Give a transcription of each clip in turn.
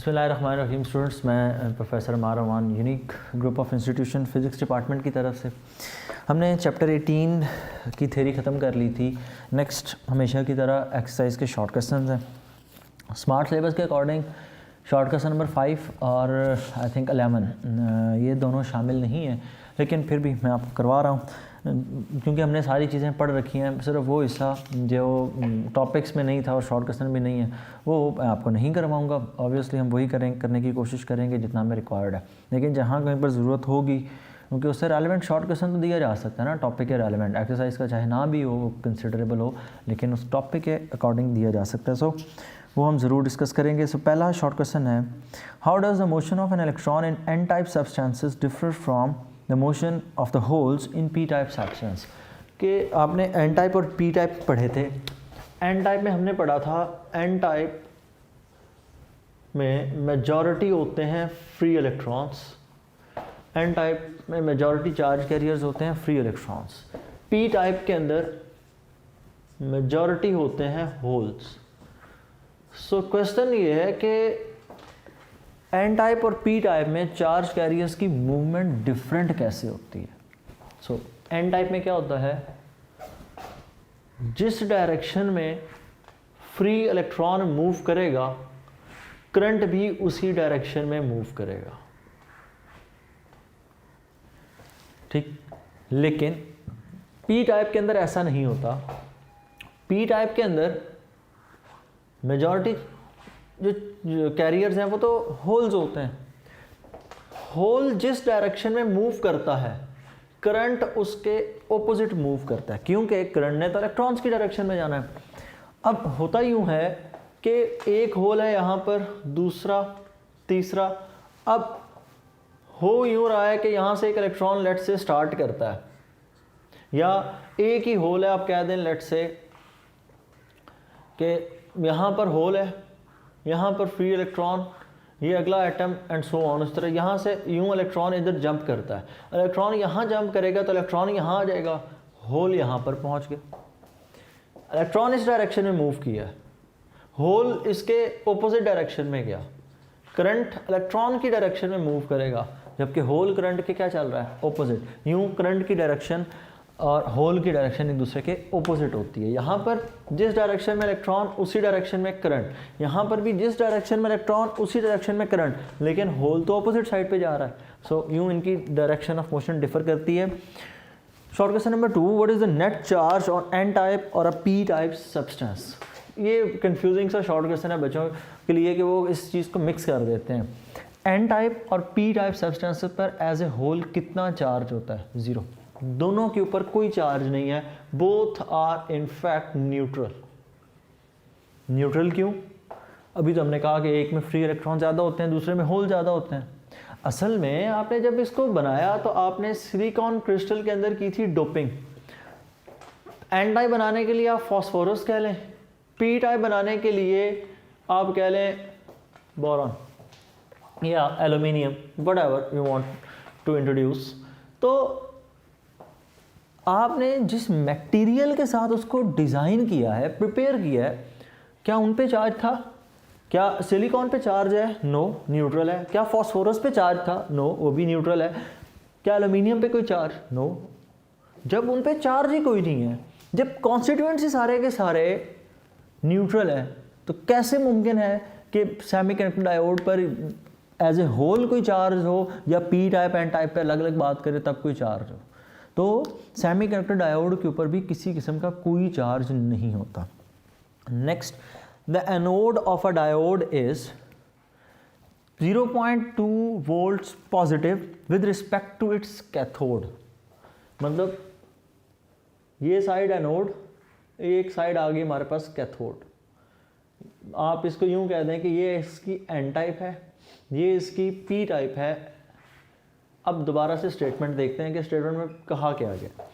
बिस्मिल्लाहिर्रहमानिर्रहीम। स्टूडेंट्स, मैं professor Ammar Aman, Unique Group of Institution physics department की तरफ से हमने चैप्टर 18 की थ्योरी ख़त्म कर ली थी। नेक्स्ट हमेशा की तरह एक्सरसाइज के शॉर्ट क्वेश्चन हैं। स्मार्ट सिलेबस के अकॉर्डिंग शॉर्ट क्वेश्चन नंबर 5 और आई थिंक 11 ये दोनों शामिल नहीं हैं, लेकिन फिर भी मैं आपको करवा रहा हूँ क्योंकि हमने सारी चीज़ें पढ़ रखी हैं। सिर्फ वो हिस्सा जो टॉपिक्स में नहीं था और शॉर्ट क्वेश्चन भी नहीं है वो मैं आपको नहीं करवाऊँगा। ऑब्वियसली हम वही करने की कोशिश करेंगे जितना हमें रिक्वायर्ड है, लेकिन जहाँ कहीं पर ज़रूरत होगी, क्योंकि उससे रेलेवेंट शॉर्ट क्वेश्चन तो दिया जा सकता है ना, टॉपिक के रेलेवेंट। एक्सरसाइज का चाहे ना भी हो, कंसिडरेबल हो, लेकिन उस टॉपिक के अकॉर्डिंग दिया जा सकता है। सो वो हम ज़रूर डिस्कस करेंगे। सो पहला शॉर्ट क्वेश्चन है, how does the motion of an electron in an type substances differ from the motion of the holes in P type substance. कि आपने एन टाइप और पी टाइप पढ़े थे। एन टाइप में हमने पढ़ा था, एन टाइप में मेजॉरिटी होते हैं फ्री इलेक्ट्रॉन्स, एन टाइप में मेजॉरिटी चार्ज कैरियर्स होते हैं फ्री इलेक्ट्रॉन्स, पी टाइप के अंदर मेजॉरिटी होते हैं होल्स। सो क्वेश्चन ये है कि एन टाइप और पी टाइप में चार्ज कैरियर्स की मूवमेंट डिफरेंट कैसे होती है। सो एन टाइप में क्या होता है, जिस डायरेक्शन में फ्री इलेक्ट्रॉन मूव करेगा करंट भी उसी डायरेक्शन में मूव करेगा, ठीक। लेकिन पी टाइप के अंदर ऐसा नहीं होता। पी टाइप के अंदर मेजॉरिटी जो कैरियर्स हैं वो तो होल्स होते हैं। होल जिस डायरेक्शन में मूव करता है करंट उसके ऑपोजिट मूव करता है, क्योंकि करंट ने तो इलेक्ट्रॉन्स की डायरेक्शन में जाना है। अब होता यूँ है कि एक होल है यहाँ पर, दूसरा, तीसरा। अब हो यूँ रहा है कि यहाँ से एक इलेक्ट्रॉन लेट से स्टार्ट करता है, या एक ही होल है, आप कह दें लेट से कि यहाँ पर होल है, यहाँ पर फ्री इलेक्ट्रॉन, ये अगला एटम एंड सो ऑन। इस तरह यहाँ से यूँ इलेक्ट्रॉन इधर जंप करता है, इलेक्ट्रॉन यहाँ जंप करेगा तो इलेक्ट्रॉन यहाँ आ जाएगा, होल यहाँ पर पहुँच गया। इलेक्ट्रॉन इस डायरेक्शन में मूव किया, होल इसके ऑपोजिट डायरेक्शन में गया। करंट इलेक्ट्रॉन की डायरेक्शन में मूव करेगा, जबकि होल करंट के क्या चल रहा है, ऑपोजिट। यूँ करंट की डायरेक्शन और होल की डायरेक्शन एक दूसरे के ऑपोजिट होती है। यहाँ पर जिस डायरेक्शन में इलेक्ट्रॉन उसी डायरेक्शन में करंट, यहाँ पर भी जिस डायरेक्शन में इलेक्ट्रॉन उसी डायरेक्शन में करंट, लेकिन होल तो ऑपोजिट साइड पे जा रहा है। सो यूँ इनकी डायरेक्शन ऑफ मोशन डिफर करती है। Short question number 2, what is the net charge on an type और अ पी टाइप सब्सटेंस। ये कंफ्यूजिंग सा शॉर्ट क्वेश्चन है बच्चों के लिए कि वो इस चीज़ को मिक्स कर देते हैं। एन टाइप और पी टाइप सब्सटेंस पर एज ए होल कितना चार्ज होता है, 0। दोनों के ऊपर कोई चार्ज नहीं है। Both are in fact neutral. Neutral क्यों? अभी तो हमने कहा कि एक में फ्री इलेक्ट्रॉन ज़्यादा होते हैं, दूसरे में होल ज़्यादा होते हैं। असल में आपने जब इसको बनाया तो आपने सिलिकॉन क्रिस्टल के अंदर की थी डोपिंग। एन टाइप बनाने के लिए आप फॉस्फोरस कह लें, पी टाइप बनाने के लिए आप कह लें बोरॉन या aluminium, whatever you want to introduce. तो आपने जिस मटेरियल के साथ उसको डिज़ाइन किया है, प्रिपेयर किया है, क्या उन पे चार्ज था? क्या सिलिकॉन पे चार्ज है? नो, न्यूट्रल है। क्या फॉस्फोरस पे चार्ज था? नो, वो भी न्यूट्रल है। क्या एल्यूमिनियम पे कोई चार्ज? नो। जब उन पे चार्ज ही कोई नहीं है, जब कॉन्स्टिट्यूएंट्स ही सारे के सारे न्यूट्रल है, तो कैसे मुमकिन है कि सेमीकंडक्टर डायोड पर एज ए होल कोई चार्ज हो, या पी टाइप एन टाइप पे अलग अलग बात करें तब कोई चार्ज हो? तो सेमीकंडक्टर डायोड के ऊपर भी किसी किस्म का कोई चार्ज नहीं होता। Next, the anode of a diode is 0.2 volts positive with respect to its cathode. मतलब ये साइड एनोड, एक साइड आ गई हमारे पास कैथोड। आप इसको यूं कह दें कि ये इसकी एन टाइप है, ये इसकी पी टाइप है। अब दोबारा से स्टेटमेंट देखते हैं कि स्टेटमेंट में कहा क्या गया।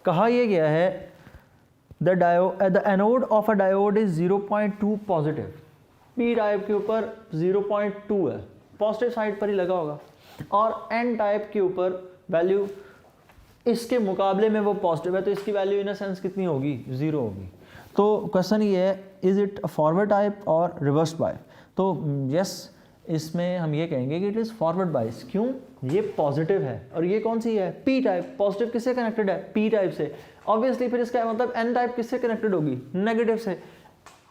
कहा यह गया है, the anode of a diode is 0.2 positive. P type के ऊपर 0.2 है, पॉजिटिव साइड पर ही लगा होगा, और एन टाइप के ऊपर वैल्यू इसके मुकाबले में वो पॉजिटिव है, तो इसकी वैल्यू इन अ सेंस कितनी होगी, 0 होगी। तो क्वेश्चन ये है, is it a forward type और रिवर्स बाय। तो यस, इसमें हम ये कहेंगे कि इट इज़ फॉरवर्ड बाइस। क्यों? ये पॉजिटिव है और ये कौन सी है? P type. पॉजिटिव किससे कनेक्टेड है? पी टाइप से। ऑब्वियसली फिर इसका मतलब एन टाइप किससे कनेक्टेड होगी? नेगेटिव से।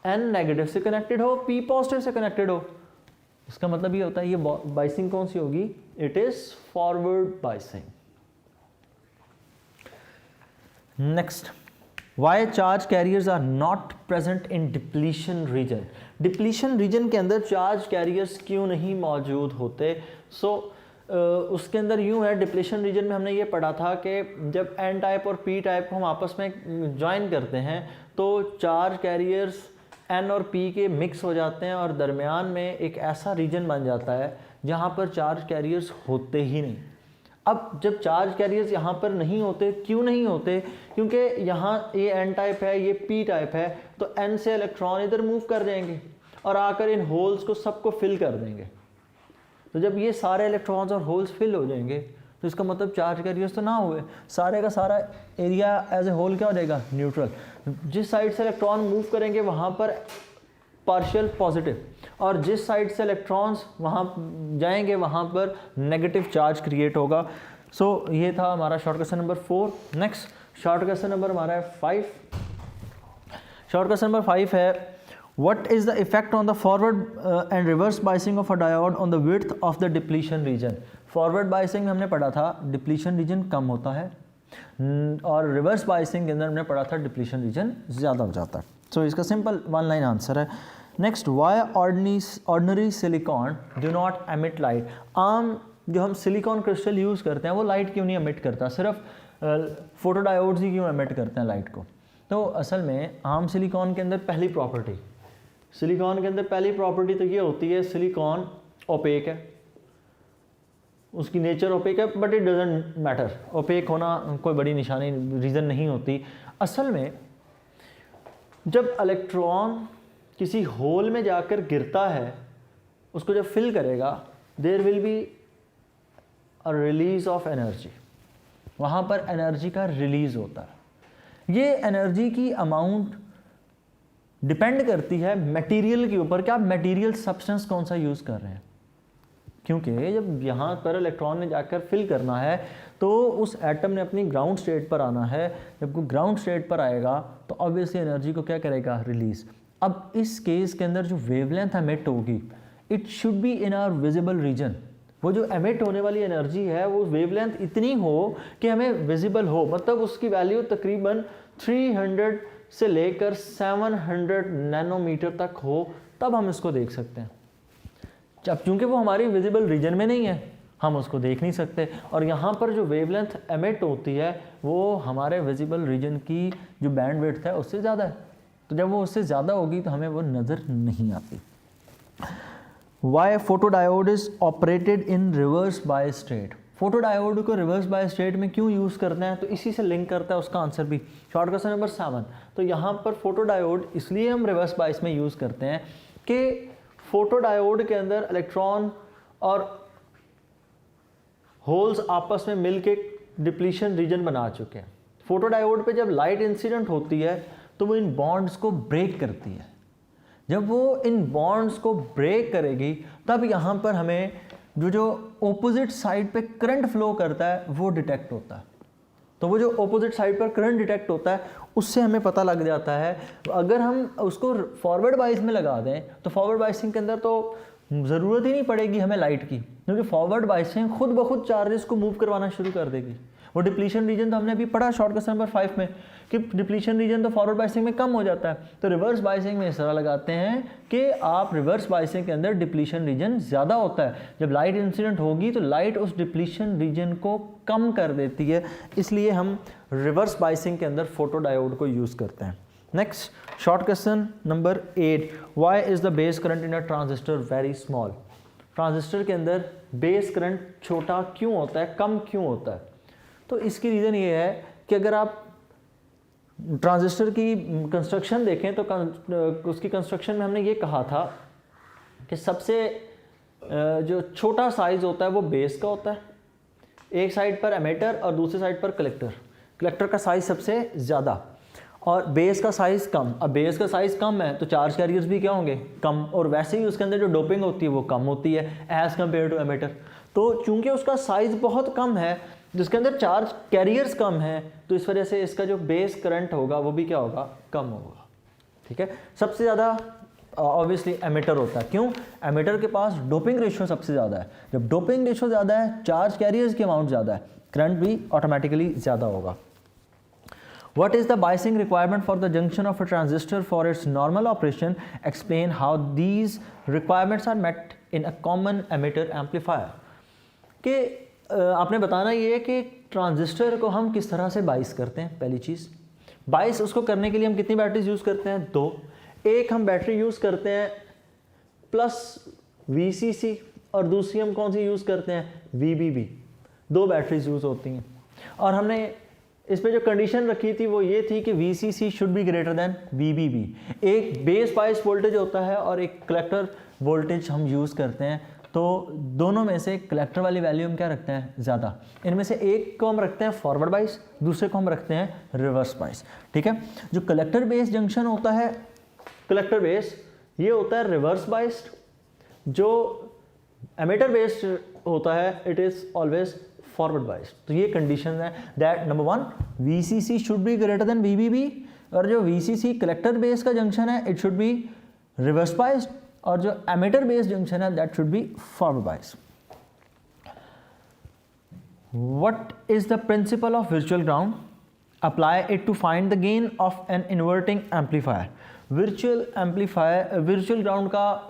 एन नेगेटिव से कनेक्टेड हो, पी पॉजिटिव से कनेक्टेड हो, इसका मतलब ये होता है ये बाइसिंग कौन सी होगी? It is forward biasing. Next, why charge carriers are not present in depletion region. Depletion region के अंदर चार्ज कैरियर्स क्यों नहीं मौजूद होते? उसके अंदर यूं है, डिप्लीशन रीजन में हमने ये पढ़ा था कि जब एन टाइप और पी टाइप को हम आपस में ज्वाइन करते हैं तो चार्ज कैरियर्स एन और पी के मिक्स हो जाते हैं और दरमियान में एक ऐसा रीजन बन जाता है जहाँ पर चार्ज कैरियर्स होते ही नहीं। अब जब चार्ज कैरियर्स यहाँ पर नहीं होते, क्यों नहीं होते? क्योंकि यहाँ ये एन टाइप है, ये पी टाइप है, तो एन से इलेक्ट्रॉन इधर मूव कर जाएंगे और आकर इन होल्स को सबको फिल कर देंगे। तो जब ये सारे इलेक्ट्रॉन्स और होल्स फिल हो जाएंगे तो इसका मतलब चार्ज कैरियर्स तो ना हुए, सारे का सारा एरिया एज ए होल क्या हो जाएगा? न्यूट्रल। जिस साइड से इलेक्ट्रॉन मूव करेंगे वहाँ पर पार्शियल पॉजिटिव, और जिस साइड से इलेक्ट्रॉन्स वहाँ जाएंगे वहाँ पर नेगेटिव चार्ज क्रिएट होगा। सो ये था हमारा short question number 4। Next short question number हमारा है 5। शॉर्ट क्वेश्चन नंबर 5 है, What is the effect on the forward and reverse biasing of a diode on the width of the depletion region? Forward biasing में हमने पढ़ा था depletion region कम होता है और reverse biasing के अंदर हमने पढ़ा था depletion region ज़्यादा हो जाता है। So इसका सिंपल वन लाइन आंसर है। Next, why ordinary silicon do not emit light? आम जो हम सिलिकॉन क्रिस्टल यूज़ करते हैं वो लाइट क्यों नहीं एमिट करता? सिर्फ फोटोडायोड्स ही क्यों एमिट करते हैं लाइट को? तो असल में आम सिलिकॉन के अंदर पहली प्रॉपर्टी तो ये होती है, सिलिकॉन ओपेक है, उसकी नेचर ओपेक है, but it doesn't matter. Opaque होना कोई बड़ी निशानी रीज़न नहीं होती। असल में जब इलेक्ट्रॉन किसी होल में जाकर गिरता है, उसको जब फिल करेगा, there will be a release of energy, वहाँ पर एनर्जी का रिलीज होता है। ये एनर्जी की अमाउंट डिपेंड करती है मटेरियल के ऊपर कि आप मटेरियल सब्सटेंस कौन सा यूज़ कर रहे हैं। क्योंकि जब यहाँ पर इलेक्ट्रॉन ने जाकर फिल करना है तो उस एटम ने अपनी ग्राउंड स्टेट पर आना है। जब वो ग्राउंड स्टेट पर आएगा तो ऑब्वियसली एनर्जी को क्या करेगा? रिलीज। अब इस केस के अंदर जो वेवलेंथ एमिट होगी, it should be in our visible region. वो जो एमिट होने वाली एनर्जी है वो वेवलेंथ इतनी हो कि हमें विजिबल हो, मतलब उसकी वैल्यू तकरीबन 300 से लेकर 700 नैनोमीटर तक हो, तब हम इसको देख सकते हैं। जब चूंकि वो हमारी विजिबल रीजन में नहीं है, हम उसको देख नहीं सकते, और यहाँ पर जो वेवलेंथ एमिट होती है वो हमारे विजिबल रीजन की जो बैंड विड्थ है उससे ज़्यादा है। तो जब वो उससे ज़्यादा होगी तो हमें वो नज़र नहीं आती। Why photodiode is operated in reverse bias state? Photodiode को रिवर्स बायस स्टेट में क्यों यूज़ करते हैं? तो इसी से लिंक करता है उसका आंसर भी। Short question number 7। तो यहाँ पर फोटोडायोड इसलिए हम रिवर्स बायस में यूज़ करते हैं कि फोटोडायोड के अंदर इलेक्ट्रॉन और होल्स आपस में मिलके डिप्लीशन रीजन बना चुके हैं। फोटोडायोड पे जब लाइट इंसिडेंट होती है तो वो इन बॉन्ड्स को ब्रेक करती है। जब वो इन बॉन्ड्स को ब्रेक करेगी तब यहाँ पर हमें जो ऑपोजिट साइड पे करंट फ्लो करता है वो डिटेक्ट होता है। तो वो जो ऑपोजिट साइड पर करंट डिटेक्ट होता है उससे हमें पता लग जाता है। अगर हम उसको फॉरवर्ड बाइस में लगा दें तो फॉरवर्ड बाइसिंग के अंदर तो ज़रूरत ही नहीं पड़ेगी हमें लाइट की, क्योंकि फॉरवर्ड बाइसिंग खुद ब खुद चार्जेस को मूव करवाना शुरू कर देगी। वो डिप्लीशन रीजन तो हमने अभी पढ़ा शॉर्ट क्वेश्चन नंबर 5 में कि डिप्लीशन रीजन तो फॉरवर्ड बाइसिंग में कम हो जाता है। तो रिवर्स बाइसिंग में इस तरह लगाते हैं कि आप रिवर्स बाइसिंग के अंदर डिप्लीशन रीजन ज़्यादा होता है। जब लाइट इंसिडेंट होगी तो लाइट उस डिप्लीशन रीजन को कम कर देती है, इसलिए हम रिवर्स बाइसिंग के अंदर फोटोडायोड को यूज़ करते हैं। Next short question number 8, why is the base current in a transistor very small? Transistor के अंदर बेस करंट छोटा क्यों होता है, कम क्यों होता है? तो इसकी रीज़न ये है कि अगर आप ट्रांजिस्टर की कंस्ट्रक्शन देखें तो उसकी कंस्ट्रक्शन में हमने ये कहा था कि सबसे जो छोटा साइज़ होता है वो बेस का होता है, एक साइड पर एमिटर और दूसरी साइड पर कलेक्टर का साइज़ सबसे ज़्यादा, और बेस का साइज़ कम। अब बेस का साइज़ कम है तो चार्ज कैरियर्स भी क्या होंगे, कम, और वैसे ही उसके अंदर जो डोपिंग होती है वो कम होती है एज़ कम्पेयर टू एमिटर। तो चूंकि उसका साइज़ बहुत कम है जिसके अंदर चार्ज कैरियर्स कम है, तो इस वजह से इसका जो बेस करंट होगा वो भी क्या होगा, कम होगा। ठीक है, सबसे ज़्यादा ऑब्वियसली एमिटर होता है। क्यों? एमिटर के पास डोपिंग रेशियो सबसे ज़्यादा है। जब डोपिंग रेशियो ज़्यादा है, चार्ज कैरियर्स की अमाउंट ज़्यादा है, करंट भी ऑटोमेटिकली ज़्यादा होगा। What is the biasing requirement for the junction of a transistor for its normal operation? Explain how these requirements are met in a common emitter amplifier. कि आपने बताना ये है कि ट्रांजिस्टर को हम किस तरह से बाइस करते हैं। पहली चीज़, बाइस उसको करने के लिए हम कितनी बैटरीज यूज़ करते हैं, 2। एक हम बैटरी यूज़ करते हैं प्लस VCC और दूसरी हम कौन सी यूज़ करते हैं, VBB। 2 बैटरीज यूज़ होती हैं और हमने इस पे जो कंडीशन रखी थी वो ये थी कि VCC should be greater than VBB। एक बेस बाइस वोल्टेज होता है और एक कलेक्टर वोल्टेज हम यूज़ करते हैं, तो दोनों में से कलेक्टर वाली वैल्यू हम क्या रखते हैं, ज़्यादा। इनमें से एक को हम रखते हैं फॉरवर्ड बाइस, दूसरे को हम रखते हैं रिवर्स बाइस। ठीक है, जो कलेक्टर बेस जंक्शन होता है, कलेक्टर बेस, ये होता है रिवर्स बाइस्ड। जो एमिटर बेस्ड होता है it is always forward biased. तो ये कंडीशन है that number 1 VCC should be greater than VBB, और जो VCC कलेक्टर बेस का जंक्शन है it should be reverse biased, और जो एमिटर बेस जंक्शन है that should be forward biased. What is the principle of virtual ground? Apply it to find the gain of an inverting amplifier. Virtual ground का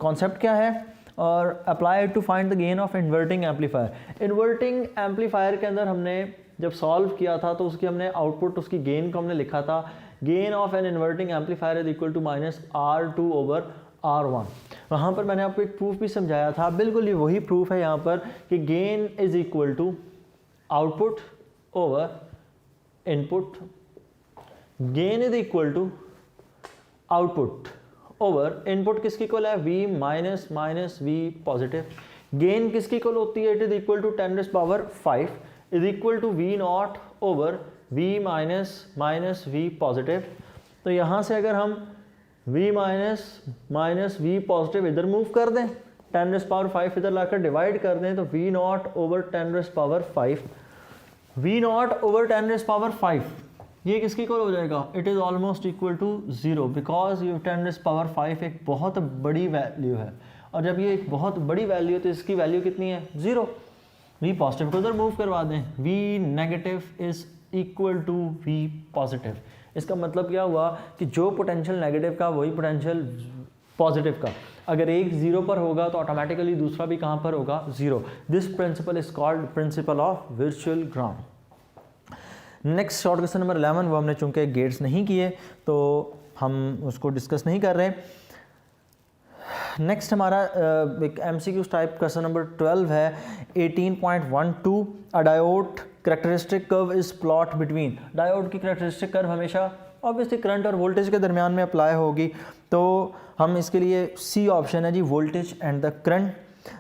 concept क्या है और apply to find the gain of inverting amplifier. Inverting amplifier के अंदर हमने जब solve किया था तो उसकी हमने आउटपुट, उसकी गेन को हमने लिखा था, gain of an inverting amplifier is equal to -R2/R1। वहाँ पर मैंने आपको एक प्रूफ भी समझाया था, बिल्कुल ये वही प्रूफ है यहाँ पर कि gain is equal to output over input, gain is equal to output over input किसकी इक्वल है, V minus V positive. Gain किसकी इक्वल होती है, it is equal to 10⁵ is equal to V0 ओवर V माइनस V पॉजिटिव। तो यहाँ से अगर हम V माइनस V पॉजिटिव इधर मूव कर दें, 10⁵ इधर लाकर डिवाइड कर दें, तो V0 ओवर 10⁵, V0 ओवर 10⁵, ये किसकी इक्वल हो जाएगा, it is almost equal to 0, because ये 10⁵ एक बहुत बड़ी वैल्यू है, और जब ये एक बहुत बड़ी वैल्यू है तो इसकी वैल्यू कितनी है, 0। V पॉजिटिव को इधर मूव करवा दें, V negative is equal to V positive. इसका मतलब क्या हुआ कि जो पोटेंशियल नेगेटिव का वही पोटेंशियल पॉजिटिव का, अगर एक 0 पर होगा तो ऑटोमेटिकली दूसरा भी कहाँ पर होगा, 0। This principle is called principal of virtual ground. Next short question number 11, वो हमने चूंकि गेट्स नहीं किए तो हम उसको डिस्कस नहीं कर रहे। नेक्स्ट हमारा एक MCQ टाइप क्वेश्चन नंबर 12 है 18.12। अ diode characteristic curve is plot between. Diode की करेक्टरिस्टिक कर्व हमेशा ऑब्वियसली करंट और वोल्टेज के दरमियान में अप्लाई होगी, तो हम इसके लिए C ऑप्शन है जी, voltage and the current.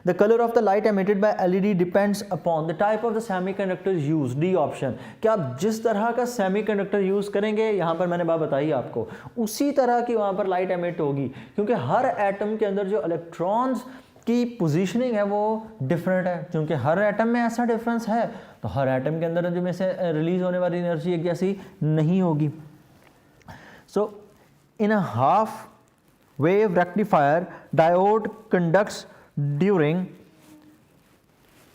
The color of the light emitted by LED depends upon the type of the semiconductor used, D option. क्या आप जिस तरह का सेमीकंडक्टर यूज़ करेंगे, यहाँ पर मैंने बात बताई आपको, उसी तरह की वहाँ पर लाइट एमिट होगी, क्योंकि हर एटम के अंदर जो इलेक्ट्रॉन्स की पोजीशनिंग है वो डिफरेंट है। क्योंकि हर एटम में ऐसा डिफरेंस है तो हर एटम के अंदर जो में से रिलीज होने वाली एनर्जी एक जैसी नहीं होगी। So in a half wave rectifier diode conducts during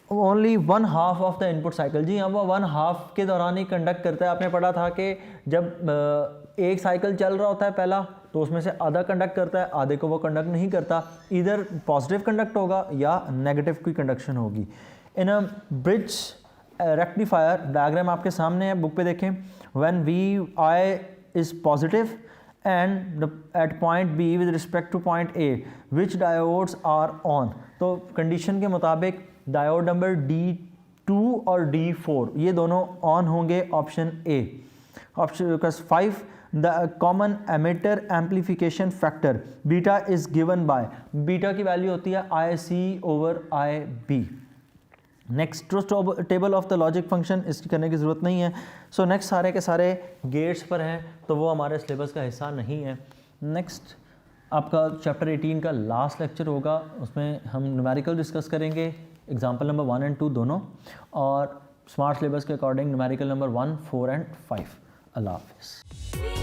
only 1/2 of the input cycle. जी हाँ, वो 1/2 के दौरान ही कंडक्ट करता है। आपने पढ़ा था कि जब एक साइकिल चल रहा होता है पहला, तो उसमें से आधा कंडक्ट करता है, आधे को वो कंडक्ट नहीं करता, इधर पॉजिटिव कंडक्ट होगा या नेगेटिव की कंडक्शन होगी। इन अ ब्रिज रेक्टिफायर, डायग्राम आपके सामने है, बुक पे देखें, when Vi is positive and at point B with respect to point A which diodes are on। तो कंडीशन के मुताबिक डायोड नंबर D2 और D4 ये दोनों ऑन होंगे, option A। Option 5 the common emitter amplification factor beta is given by, beta की value होती है IC/IB। Next truth table of the logic function, इसकी करने की ज़रूरत नहीं है। सो नेक्स्ट सारे के सारे गेट्स पर हैं, तो वो हमारे सिलेबस का हिस्सा नहीं है। नेक्स्ट आपका चैप्टर 18 का लास्ट लेक्चर होगा, उसमें हम न्यूमेरिकल डिस्कस करेंगे, एग्जाम्पल नंबर 1 और 2 दोनों, और स्मार्ट सिलेबस के अकॉर्डिंग न्यूमेरिकल नंबर 1, 4 एंड 5। अल्लाह हाफ़िज़।